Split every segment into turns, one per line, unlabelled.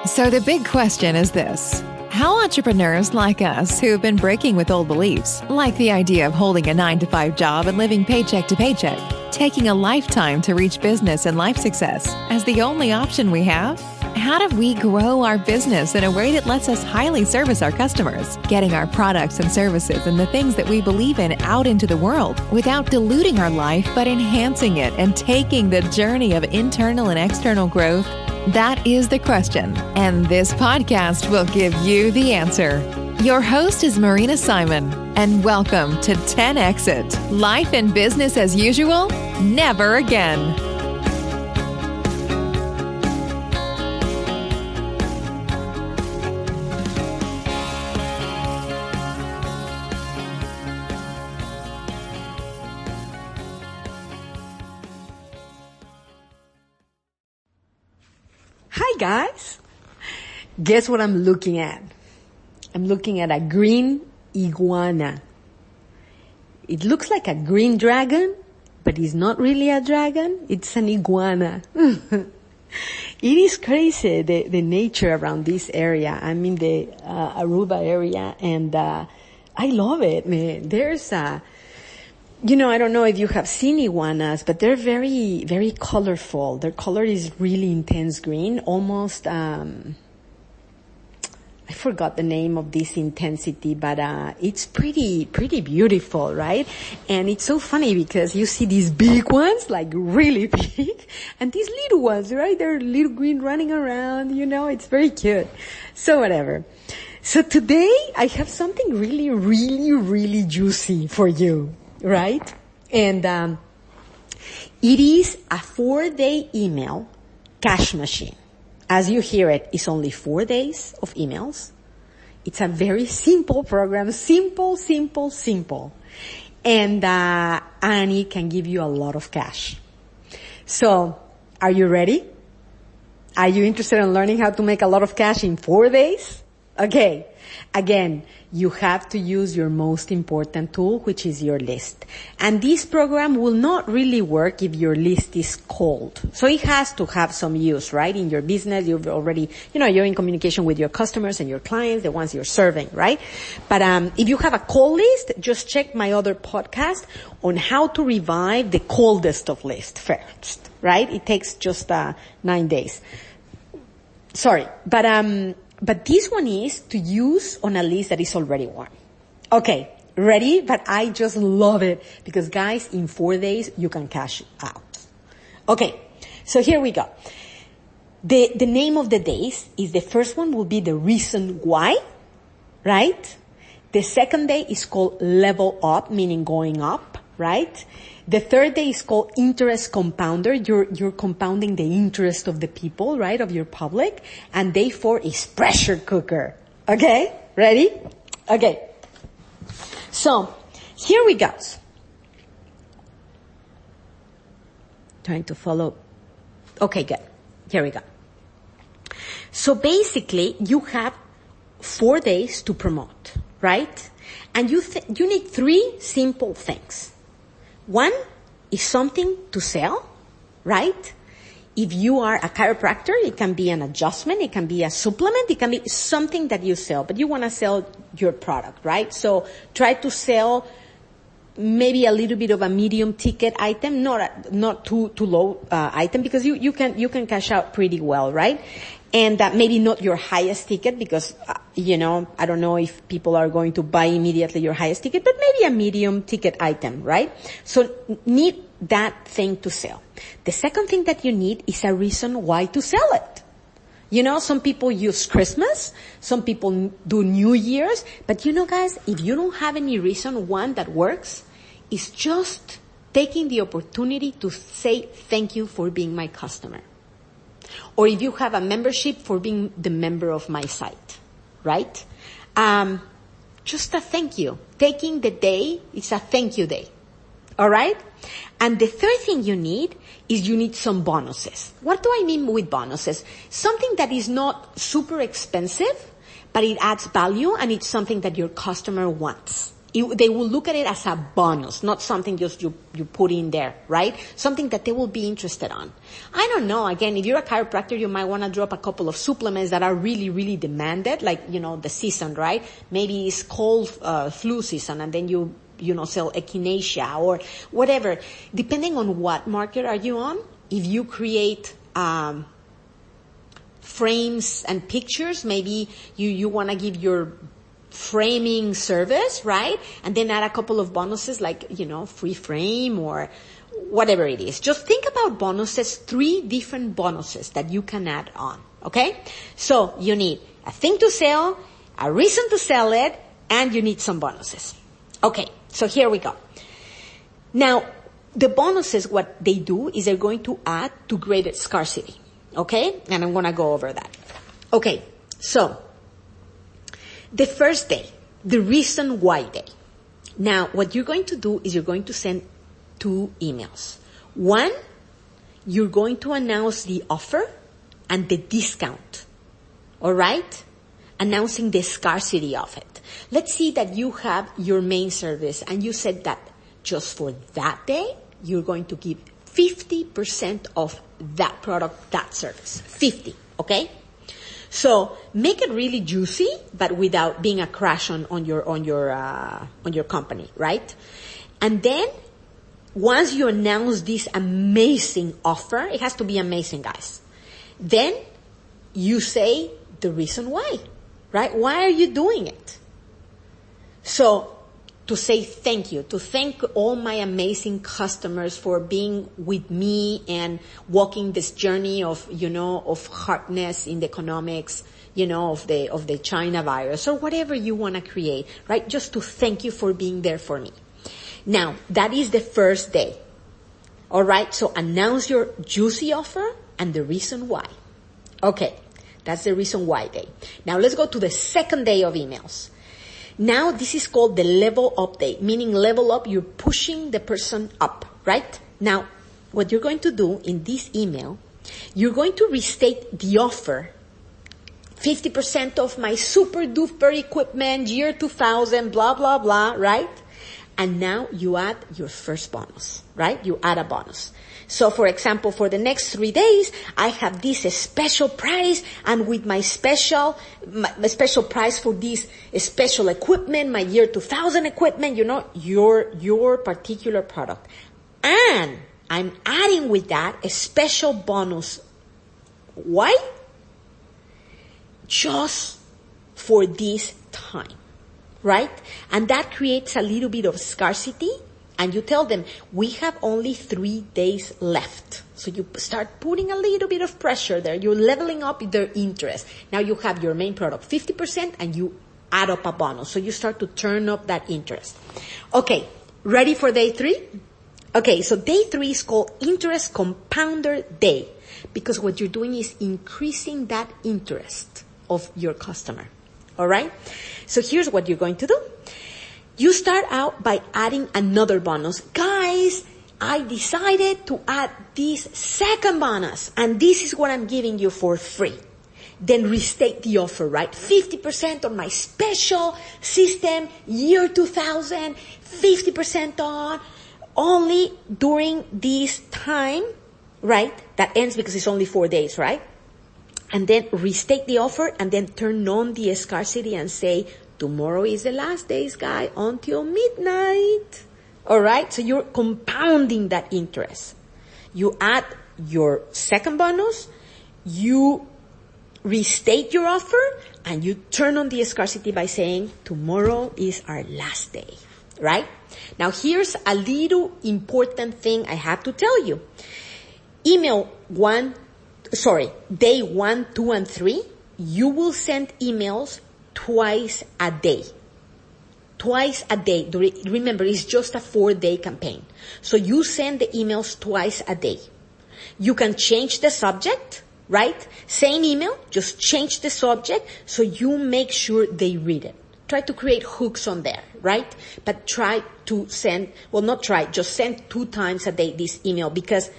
So the big question is this. How entrepreneurs like us who have been breaking with old beliefs, like the idea of holding a 9-to-5 job and living paycheck to paycheck, taking a lifetime to reach business and life success as the only option we have? How do we grow our business in a way that lets us highly service our customers, getting our products and services and the things that we believe in out into the world without diluting our life but enhancing it and taking the journey of internal and external growth? That is the question, and this podcast will give you the answer. Your host is Marina Simon, and welcome to 10 Exit. Life and business as usual? Never again.
Hi guys! Guess what I'm looking at? I'm looking at a green iguana. It looks like a green dragon, but it's not really a dragon. It's an iguana. It is crazy, the nature around this area. I'm in the Aruba area, and I love it, man. There's I don't know if you have seen iguanas, but they're very, very colorful. Their color is really intense green, almost, I forgot the name of this intensity, but it's pretty beautiful, right? And it's so funny because you see these big ones, like really big, and these little ones, right? They're little green running around, it's very cute. So whatever. So today I have something really, really, really juicy for you. Right? And it is a 4-day email cash machine. As you hear it, it's only 4 days of emails. It's a very simple program. Simple. And it can give you a lot of cash. So, are you ready? Are you interested in learning how to make a lot of cash in 4 days? Okay. Again, you have to use your most important tool, which is your list. And this program will not really work if your list is cold. So it has to have some use, right? In your business, you've already, you're in communication with your customers and your clients, the ones you're serving, right? But if you have a cold list, just check my other podcast on how to revive the coldest of lists first, right? It takes just 9 days. Sorry, but this one is to use on a list that is already warm. Okay, ready? But I just love it because guys, in 4 days, you can cash out. Okay, so here we go. The name of the days is the first one will be the reason why, right? The second day is called level up, meaning going up, right? The third day is called interest compounder. You're compounding the interest of the people, right, of your public. And day 4 is pressure cooker. Okay? Ready? Okay. So, here we go. Trying to follow. Okay, good. Here we go. So basically, you have 4 days to promote, right? And you need 3 simple things. One is something to sell, right? If you are a chiropractor, it can be an adjustment, it can be a supplement, it can be something that you sell, but you want to sell your product, right? So try to sell maybe a little bit of a medium ticket item, not too low item, because you can cash out pretty well, right? And maybe not your highest ticket because, I don't know if people are going to buy immediately your highest ticket, but maybe a medium ticket item, right? So need that thing to sell. The second thing that you need is a reason why to sell it. Some people use Christmas, some people do New Year's, but guys, if you don't have any reason, one that works is just taking the opportunity to say thank you for being my customer. Or if you have a membership, for being the member of my site, right? Just a thank you. Taking the day is a thank you day. All right? And the third thing you need is you need some bonuses. What do I mean with bonuses? Something that is not super expensive, but it adds value and it's something that your customer wants. They will look at it as a bonus, not something just you put in there, right? Something that they will be interested on. I don't know. Again, if you're a chiropractor, you might want to drop a couple of supplements that are really, really demanded, like, the season, right? Maybe it's cold, flu season, and then you sell echinacea or whatever. Depending on what market are you on, if you create, frames and pictures, maybe you want to give your framing service, right? And then add a couple of bonuses like, free frame or whatever it is. Just think about bonuses, 3 different bonuses that you can add on, okay? So you need a thing to sell, a reason to sell it, and you need some bonuses. Okay, so here we go. Now, the bonuses, what they do is they're going to add to greater scarcity, okay? And I'm going to go over that. Okay, so the first day, the reason why day. Now, what you're going to do is you're going to send 2 emails. One, you're going to announce the offer and the discount. All right? Announcing the scarcity of it. Let's see that you have your main service and you said that just for that day, you're going to give 50% of that product, that service. 50, okay? So make it really juicy, but without being a crash on your company, right? And then once you announce this amazing offer, it has to be amazing, guys. Then you say the reason why, right? Why are you doing it? So to say thank you, to thank all my amazing customers for being with me and walking this journey of, of hardness in the economics, of the China virus or whatever you want to create, right? Just to thank you for being there for me. Now, that is the first day. All right. So announce your juicy offer and the reason why. Okay. That's the reason why day. Now let's go to the second day of emails. Now, this is called the level up day, meaning level up, you're pushing the person up, right? Now, what you're going to do in this email, you're going to restate the offer, 50% of my super duper equipment, year 2000, blah, blah, blah, right? And now you add your first bonus, right? You add a bonus. So, for example, for the next 3 days, I have this special price, and with my special price for this special equipment, my year 2000 equipment, your particular product. And I'm adding with that a special bonus. Why? Just for this time, right? And that creates a little bit of scarcity. And you tell them, we have only 3 days left. So you start putting a little bit of pressure there. You're leveling up their interest. Now you have your main product 50% and you add up a bonus. So you start to turn up that interest. Okay, ready for day 3? Okay, so day 3 is called interest compounder day. Because what you're doing is increasing that interest of your customer. All right? So here's what you're going to do. You start out by adding another bonus. Guys, I decided to add this second bonus, and this is what I'm giving you for free. Then restate the offer, right? 50% on my special system, year 2000, 50% on, only during this time, right? That ends because it's only 4 days, right? And then restate the offer and then turn on the scarcity and say, tomorrow is the last days, guy, until midnight. All right? So you're compounding that interest. You add your second bonus, you restate your offer, and you turn on the scarcity by saying, tomorrow is our last day. Right? Now, here's a little important thing I have to tell you. Day 1, 2, and 3, you will send emails twice a day. Twice a day. Remember, it's just a 4-day campaign. So you send the emails twice a day. You can change the subject, right? Same email, just change the subject so you make sure they read it. Try to create hooks on there, right? But just send 2 times a day this email because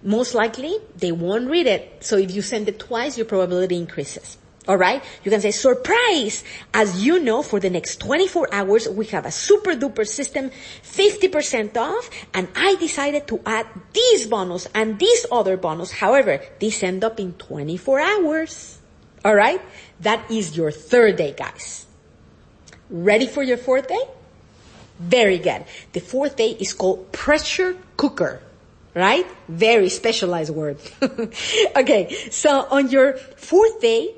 most likely they won't read it. So if you send it twice, your probability increases. All right? You can say, surprise! As you know, for the next 24 hours, we have a super duper system, 50% off, and I decided to add this bonus and this other bonus. However, these end up in 24 hours. All right? That is your third day, guys. Ready for your fourth day? Very good. The fourth day is called pressure cooker. Right? Very specialized word. Okay, so on your fourth day,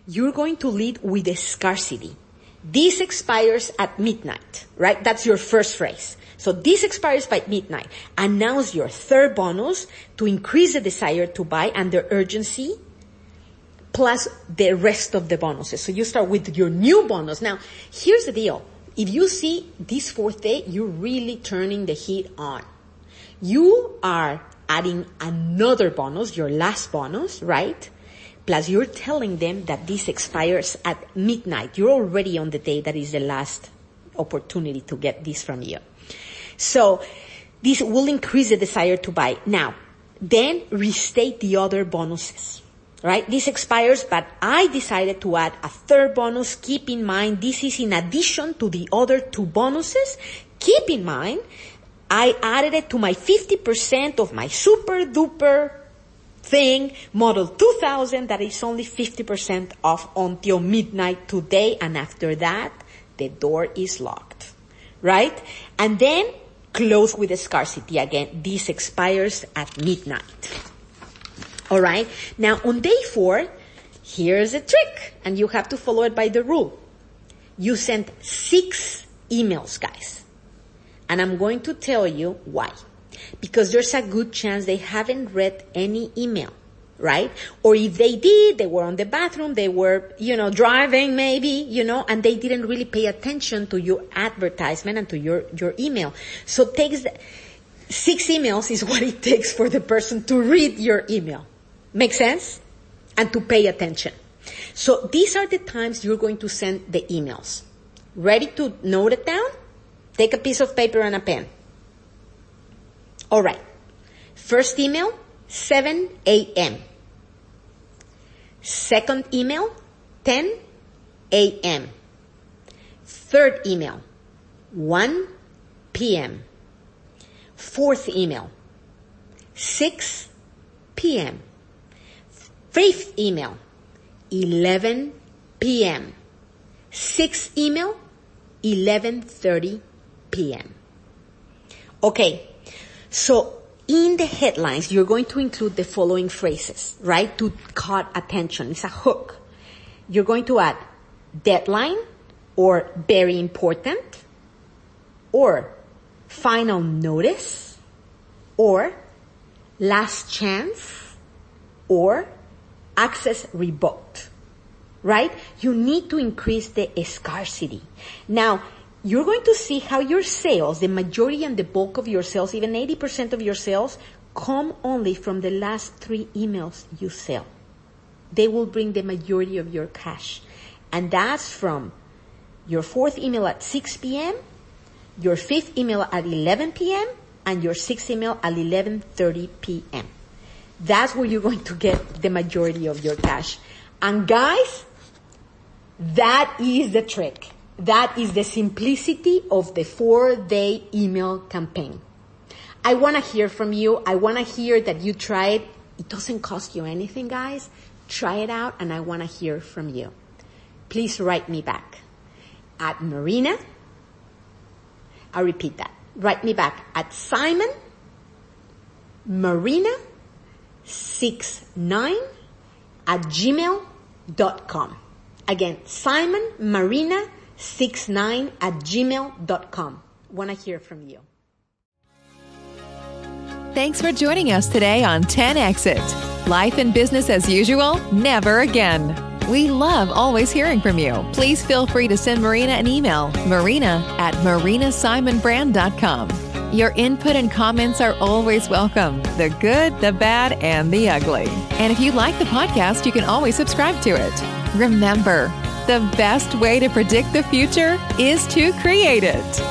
you're going to lead with a scarcity. This expires at midnight, right? That's your first phrase. So this expires by midnight. Announce your third bonus to increase the desire to buy and the urgency, plus the rest of the bonuses. So you start with your new bonus. Now, here's the deal. If you see this fourth day, you're really turning the heat on. You are adding another bonus, your last bonus, right? Plus you're telling them that this expires at midnight. You're already on the day that is the last opportunity to get this from you. So this will increase the desire to buy. Now, then restate the other bonuses, right? This expires, but I decided to add a third bonus. Keep in mind, this is in addition to the other two bonuses. Keep in mind, I added it to my 50% of my super duper thing, model 2000, that is only 50% off until midnight today. And after that, the door is locked, right? And then close with the scarcity. Again, this expires at midnight. All right. Now on day 4, here's a trick, and you have to follow it by the rule. You send 6 emails, guys. And I'm going to tell you why. Because there's a good chance they haven't read any email, right? Or if they did, they were on the bathroom, they were, driving maybe, and they didn't really pay attention to your advertisement and to your email. So it takes 6 emails is what it takes for the person to read your email. Make sense? And to pay attention. So these are the times you're going to send the emails. Ready to note it down? Take a piece of paper and a pen. All right. First email, 7 a.m. Second email, 10 a.m. Third email, 1 p.m. Fourth email, 6 p.m. Fifth email, 11 p.m. Sixth email, 11:30 p.m. Okay, so in the headlines, you're going to include the following phrases, right? To caught attention. It's a hook. You're going to add deadline, or very important, or final notice, or last chance, or access revoked, right? You need to increase the scarcity. Now, you're going to see how your sales, the majority and the bulk of your sales, even 80% of your sales, come only from the last 3 emails you sell. They will bring the majority of your cash. And that's from your 4th email at 6 p.m., your 5th email at 11 p.m., and your 6th email at 11:30 p.m. That's where you're going to get the majority of your cash. And guys, that is the trick. That is the simplicity of the 4-day email campaign. I want to hear from you. I want to hear that you try it. It doesn't cost you anything, guys. Try it out, and I want to hear from you. Please write me back at Marina. I'll repeat that. Write me back at Simon Marina 69 at gmail.com. Again, Simon Marina 69 at gmail.com. Want to hear from you.
Thanks for joining us today on 10 Exit. Life and business as usual? Never again. We love always hearing from you. Please feel free to send Marina an email, marina@marinasimonbrand.com. Your input and comments are always welcome, the good, the bad, and the ugly. And if you like the podcast, you can always subscribe to it. Remember, the best way to predict the future is to create it.